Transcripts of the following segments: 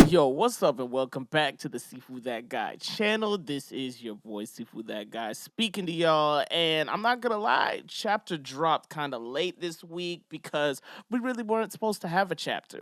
Yo, what's up and welcome back to the Seafood That Guy channel. This is your boy Seafood That Guy speaking to y'all, and I'm not gonna lie, chapter dropped kind of late this week because we really weren't supposed to have a chapter.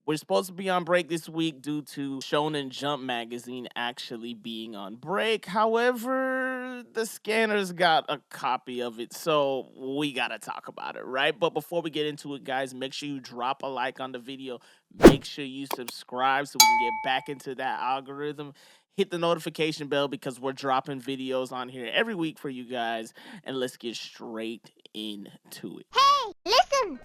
We're supposed to be on break this week due to Shonen Jump magazine actually being on break. However, the scanners got a copy of it, so we gotta talk about it, right? But before we get into it, guys, make sure you drop a like on the video. Make sure you subscribe so we can get back into that algorithm. Hit the notification bell because we're dropping videos on here every week for you guys. And let's get straight into it. Hey, listen!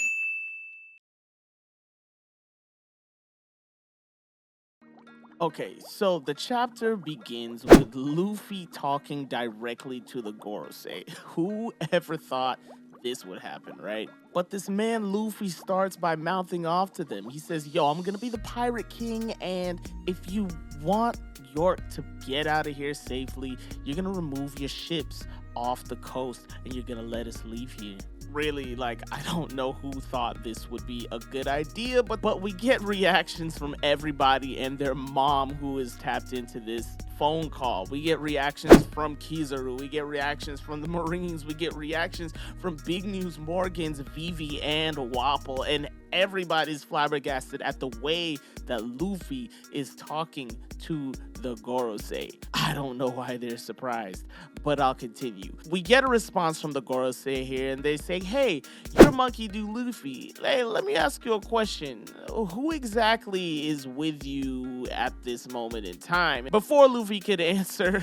Okay, so the chapter begins with Luffy talking directly to the Gorosei. Who ever thought this would happen, right? But this man Luffy starts by mouthing off to them. He says, yo, I'm gonna be the Pirate King, and if you want York to get out of here safely, you're gonna remove your ships off the coast and you're gonna let us leave here. Really, like, I don't know who thought this would be a good idea, but we get reactions from everybody and their mom who is tapped into this phone call. We get reactions from Kizaru, we get reactions from the Marines, we get reactions from Big News Morgan's Vivi and Wapple, and everybody's flabbergasted at the way that Luffy is talking to the Gorosei. I don't know why they're surprised, but I'll continue. We get a response from the Gorosei here, and they say, hey, you're Monkey D. Luffy. Hey, let me ask you a question. Who exactly is with you at this moment in time? Before Luffy could answer,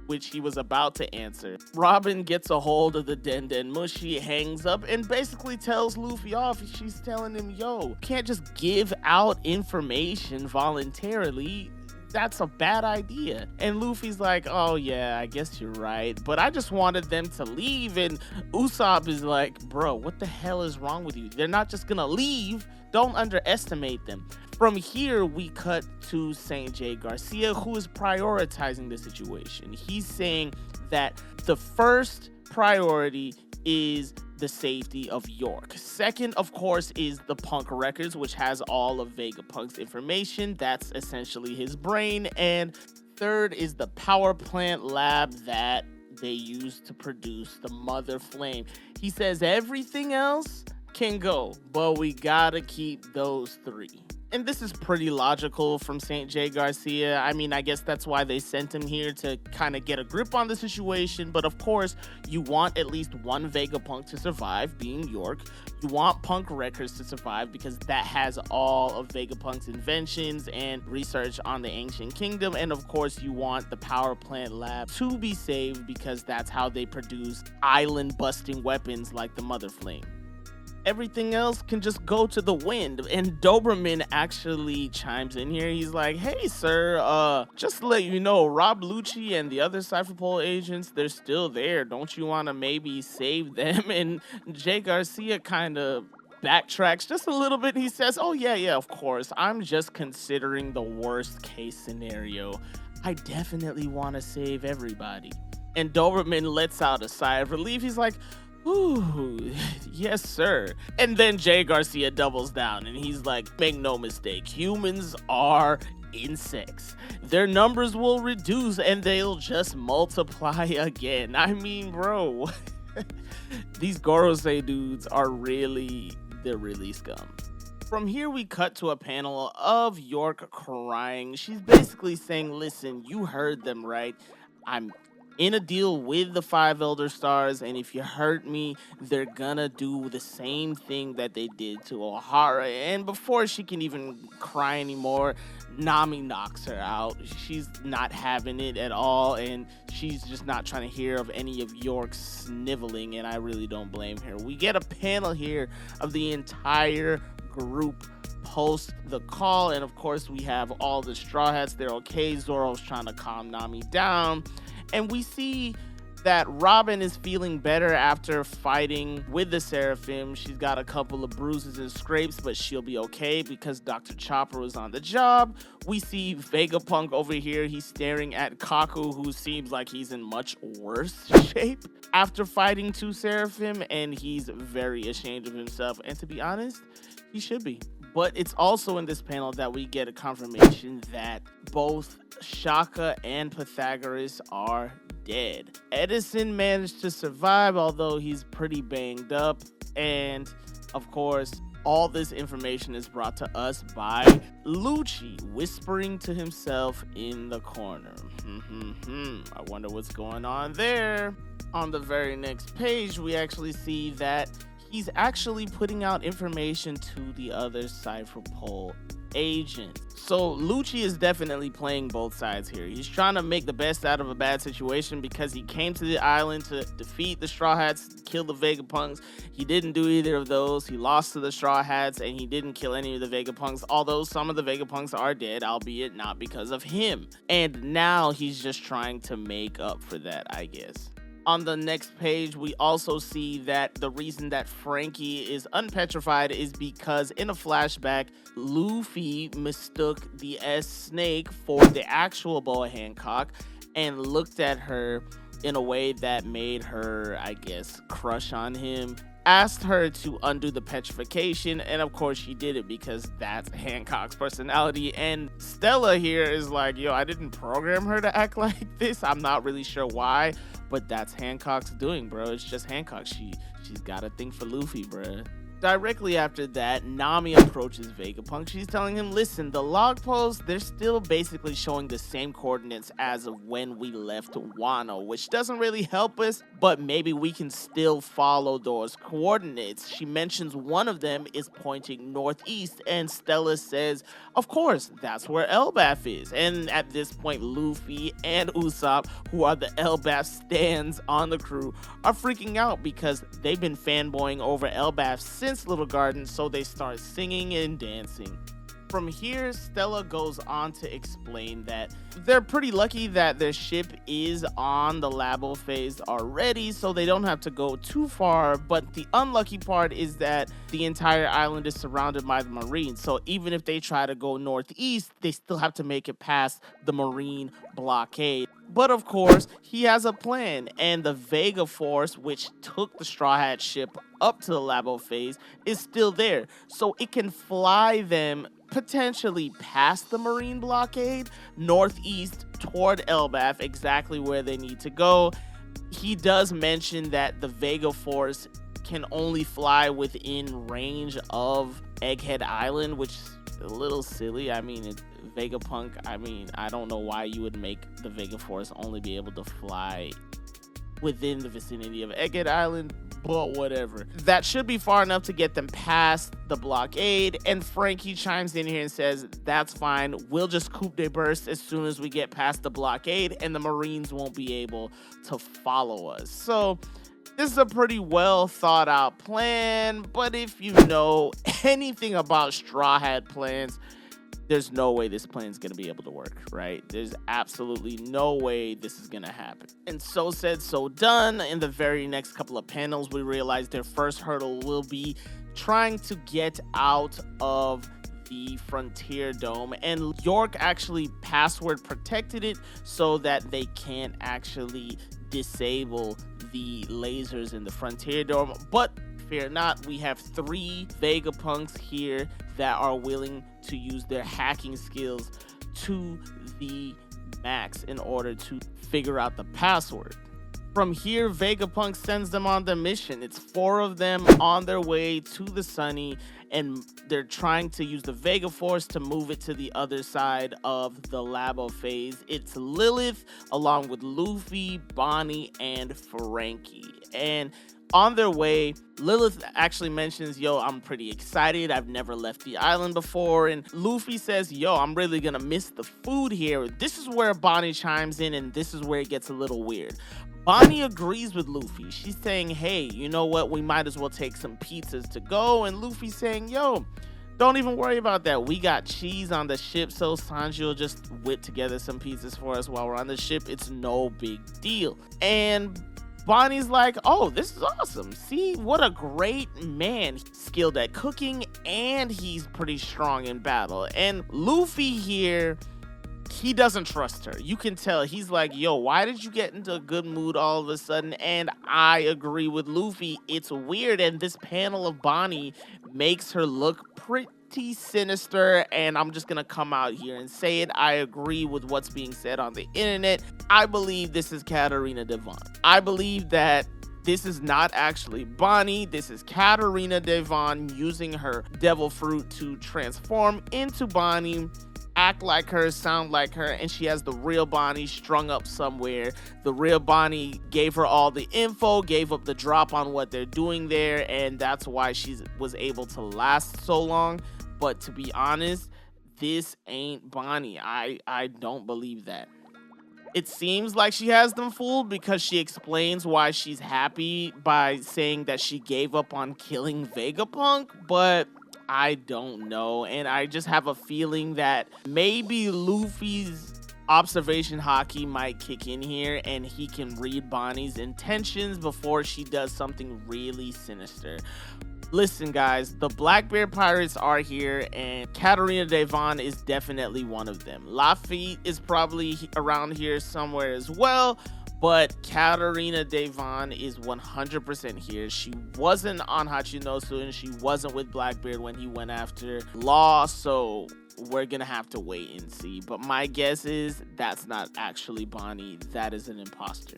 which he was about to answer, Robin gets a hold of the Den Mushi, hangs up, and basically tells Luffy off. She's telling him, yo, can't just give out information voluntarily. That's a bad idea. And Luffy's like, oh yeah, I guess you're right, but I just wanted them to leave. And Usopp is like, bro, what the hell is wrong with you? They're not just gonna leave. Don't underestimate them. From here, we cut to St. J. Garcia, who is prioritizing the situation. He's saying that the first priority is the safety of York. Second, of course, is the Punk Records, which has all of Vegapunk's information. That's essentially his brain. And third is the power plant lab that they use to produce the Mother Flame. He says everything else can go, but we gotta keep those three. And this is pretty logical from St. J. Garcia. I mean, I guess that's why they sent him here, to kind of get a grip on the situation. But of course, you want at least one Vegapunk to survive, being York. You want Punk Records to survive because that has all of Vegapunk's inventions and research on the Ancient Kingdom. And of course, you want the Power Plant Lab to be saved because that's how they produce island-busting weapons like the Mother Flame. Everything else can just go to the wind. And Doberman actually chimes in here. He's like, hey, sir, just to let you know, Rob Lucci and the other Cypher Pole agents, they're still there. Don't you want to maybe save them? And Jay Garcia kind of backtracks just a little bit. He says, oh, yeah, of course. I'm just considering the worst case scenario. I definitely want to save everybody. And Doberman lets out a sigh of relief. He's like, ooh, yes, sir. And then Jay Garcia doubles down and he's like, make no mistake, humans are insects. Their numbers will reduce and they'll just multiply again. I mean, bro, these Gorosei dudes are they're really scum. From here, we cut to a panel of York crying. She's basically saying, listen, you heard them right. I'm in a deal with the 5 Elder Stars, and if you hurt me, they're gonna do the same thing that they did to Ohara. And before she can even cry anymore, Nami knocks her out. She's not having it at all, and she's just not trying to hear of any of York's sniveling, and I really don't blame her. We get a panel here of the entire group post the call, and of course we have all the Straw Hats. They're okay. Zoro's trying to calm Nami down. And we see that Robin is feeling better after fighting with the Seraphim. She's got a couple of bruises and scrapes, but she'll be okay because Dr. Chopper was on the job. We see Vegapunk over here. He's staring at Kaku, who seems like he's in much worse shape after fighting 2 Seraphim, and he's very ashamed of himself. And to be honest, he should be. But it's also in this panel that we get a confirmation that both Shaka and Pythagoras are dead. Edison managed to survive, although he's pretty banged up. And of course, all this information is brought to us by Lucci, whispering to himself in the corner. I wonder what's going on there. On the very next page, we actually see that he's actually putting out information to the other Cypher Pole agent. So Lucci is definitely playing both sides here. He's trying to make the best out of a bad situation because he came to the island to defeat the Straw Hats, kill the Vegapunks. He didn't do either of those. He lost to the Straw Hats and he didn't kill any of the Vegapunks, although some of the Vegapunks are dead, albeit not because of him. And now he's just trying to make up for that, I guess. On the next page, we also see that the reason that Frankie is unpetrified is because in a flashback, Luffy mistook the S-Snake for the actual Boa Hancock and looked at her in a way that made her, I guess, crush on him. Asked her to undo the petrification, and of course she did it because that's Hancock's personality. And Stella here is like, yo, I didn't program her to act like this. I'm not really sure why, but that's Hancock's doing, bro. It's just Hancock. She's got a thing for Luffy, bro. Directly after that, Nami approaches Vegapunk. She's telling him, listen, the log posts, they're still basically showing the same coordinates as of when we left Wano, which doesn't really help us, but maybe we can still follow those coordinates. She mentions one of them is pointing northeast, and Stella says, of course, that's where Elbaf is. And at this point, Luffy and Usopp, who are the Elbaf stands on the crew, are freaking out because they've been fanboying over Elbaf since Little Garden, so they start singing and dancing. From here, Stella goes on to explain that they're pretty lucky that their ship is on the Labo phase already, so they don't have to go too far, but the unlucky part is that the entire island is surrounded by the Marines, so even if they try to go northeast, they still have to make it past the Marine blockade. But of course, he has a plan, and the Vega Force, which took the Straw Hat ship up to the Labo phase, is still there, so it can fly them potentially past the Marine blockade, northeast toward Elbaf, exactly where they need to go. He does mention that the Vega Force can only fly within range of Egghead Island, which is a little silly. I mean, Vegapunk, I don't know why you would make the Vega Force only be able to fly within the vicinity of Egghead Island, but whatever. That should be far enough to get them past the blockade, and Frankie chimes in here and says, that's fine, we'll just coup de burst as soon as we get past the blockade, and the Marines won't be able to follow us. So this is a pretty well thought out plan, but if you know anything about Straw Hat plans, there's no way this plan is going to be able to work, right? There's absolutely no way this is going to happen. And so said, so done. In the very next couple of panels, we realize their first hurdle will be trying to get out of the Frontier Dome, and York actually password protected it so that they can't actually disable the lasers in the Frontier Dome. But fear not, we have 3 Vegapunks here that are willing to use their hacking skills to the max in order to figure out the password. From here, Vegapunk sends them on the mission. It's 4 of them on their way to the Sunny, and they're trying to use the Vega Force to move it to the other side of the Labo phase. It's Lilith, along with Luffy, Bonnie, and Frankie. And on their way, Lilith actually mentions, yo, I'm pretty excited. I've never left the island before. And Luffy says, yo, I'm really gonna miss the food here. This is where Bonnie chimes in, and this is where it gets a little weird. Bonnie agrees with Luffy. She's saying, hey, you know what? We might as well take some pizzas to go. And Luffy's saying, yo, don't even worry about that. We got cheese on the ship, so Sanji will just whip together some pizzas for us while we're on the ship. It's no big deal. And Bonnie's like, oh, this is awesome. See, what a great man. He's skilled at cooking, and he's pretty strong in battle. And Luffy here, he doesn't trust her. You can tell. He's like, yo, why did you get into a good mood all of a sudden? And I agree with Luffy. It's weird, and this panel of Bonnie makes her look pretty pretty sinister, and I'm just gonna come out here and say it. I agree with what's being said on the internet. I believe this is Katarina Devon. I believe that this is not actually Bonnie. This is Katarina Devon using her devil fruit to transform into Bonnie, act like her, sound like her, and she has the real Bonnie strung up somewhere. The real Bonnie gave her all the info, gave up the drop on what they're doing there, and that's why she was able to last so long. But to be honest, this ain't Bonnie. I don't believe that. It seems like she has them fooled because she explains why she's happy by saying that she gave up on killing Vegapunk, but I don't know. And I just have a feeling that maybe Luffy's observation hockey might kick in here and he can read Bonnie's intentions before she does something really sinister. Listen, guys, the Blackbeard Pirates are here, and Katarina Devon is definitely one of them. Luffy is probably around here somewhere as well, but Katarina Devon is 100% here. She wasn't on Hachinosu, and she wasn't with Blackbeard when he went after Law, so we're gonna have to wait and see. But my guess is that's not actually Bonnie. That is an imposter.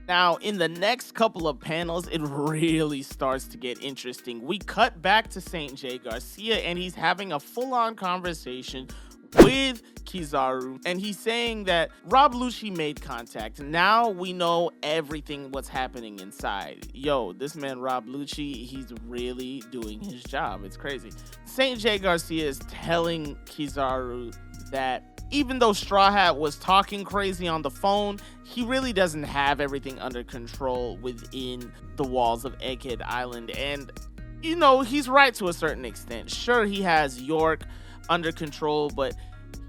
Now, in the next couple of panels, it really starts to get interesting. We cut back to St. J. Garcia, and he's having a full-on conversation with Kizaru, and he's saying that Rob Lucci made contact. Now we know everything what's happening inside. Yo, this man Rob Lucci, he's really doing his job. It's crazy. St. J. Garcia is telling Kizaru that even though Straw Hat was talking crazy on the phone, he really doesn't have everything under control within the walls of Egghead Island. And, you know, he's right to a certain extent. Sure, he has York under control, but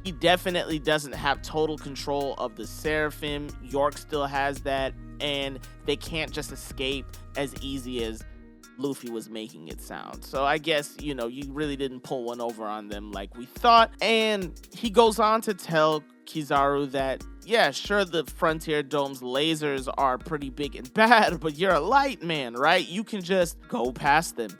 he definitely doesn't have total control of the Seraphim. York still has that, and they can't just escape as easy as Luffy was making it sound. So I guess, you know, you really didn't pull one over on them like we thought. And he goes on to tell Kizaru that, yeah, sure, the Frontier Dome's lasers are pretty big and bad, but you're a light man, right? You can just go past them.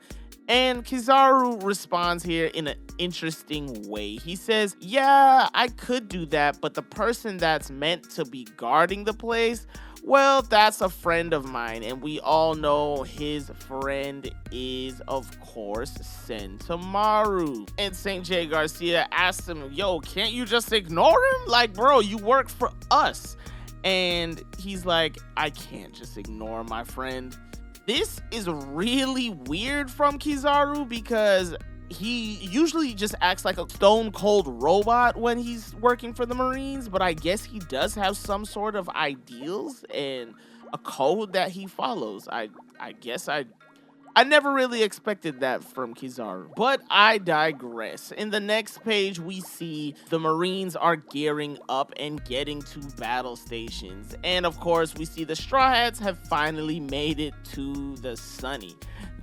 And Kizaru responds here in an interesting way. He says, yeah, I could do that, but the person that's meant to be guarding the place, well, that's a friend of mine, and we all know his friend is, of course, Sentomaru. And St. J. Garcia asks him, yo, can't you just ignore him? Like, bro, you work for us. And he's like, I can't just ignore my friend. This is really weird from Kizaru because he usually just acts like a stone cold robot when he's working for the Marines, but I guess he does have some sort of ideals and a code that he follows. I guess I never really expected that from Kizaru, but I digress. In the next page, we see the Marines are gearing up and getting to battle stations. And of course, we see the Straw Hats have finally made it to the Sunny.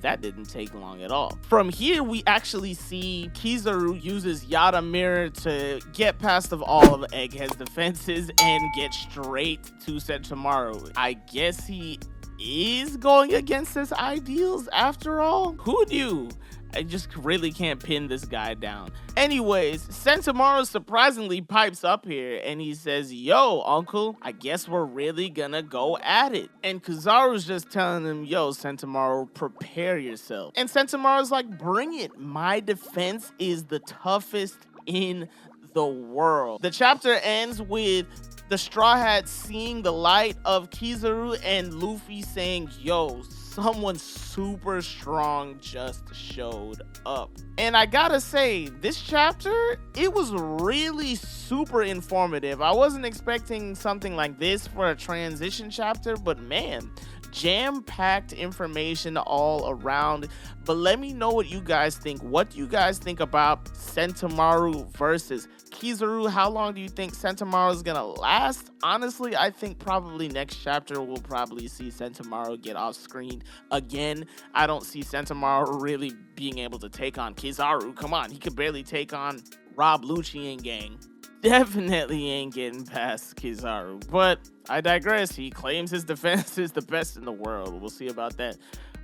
That didn't take long at all. From here, we actually see Kizaru uses Yada Mirror to get past of all of Egghead's defenses and get straight to Sentomaru. I guess he is going against his ideals after all? Who knew? I just really can't pin this guy down. Anyways, Sentomaru surprisingly pipes up here and he says, yo, uncle, I guess we're really gonna go at it. And Kizaru's just telling him, yo, Sentomaru, prepare yourself. And Sentomaru's like, bring it. My defense is the toughest in the world. The chapter ends with the Straw Hats seeing the light of Kizaru and Luffy saying, yo, someone super strong just showed up. And I gotta say, this chapter, it was really super informative. I wasn't expecting something like this for a transition chapter, but man, jam-packed information all around. But let me know what you guys think. What do you guys think about Sentomaru versus Kizaru? How long do you think Sentomaru is gonna last? Honestly, I think probably next chapter we'll probably see Sentomaru get off screen again. I don't see Sentomaru really being able to take on Kizaru. Come on, he could barely take on Rob Lucci and gang. Definitely ain't getting past Kizaru, but I digress. He claims his defense is the best in the world. We'll see about that.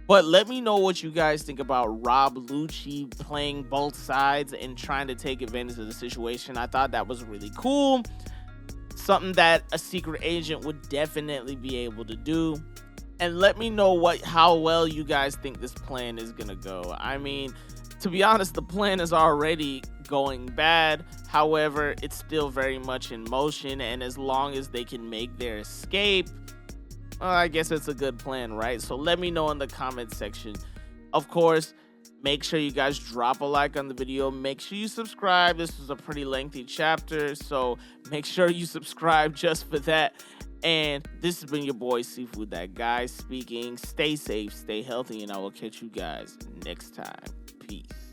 But let me know what you guys think about Rob Lucci playing both sides and trying to take advantage of the situation. I thought that was really cool. Something that a secret agent would definitely be able to do. And let me know how well you guys think this plan is gonna go. I mean, to be honest, the plan is already going bad. However, it's still very much in motion, and as long as they can make their escape, I guess it's a good plan, right? So let me know in the comment section. Of course, make sure you guys drop a like on the video. Make sure you subscribe. This was a pretty lengthy chapter, so make sure you subscribe just for that. And this has been your boy Seafood That Guy speaking. Stay safe, stay healthy, and I will catch you guys next time. Peace.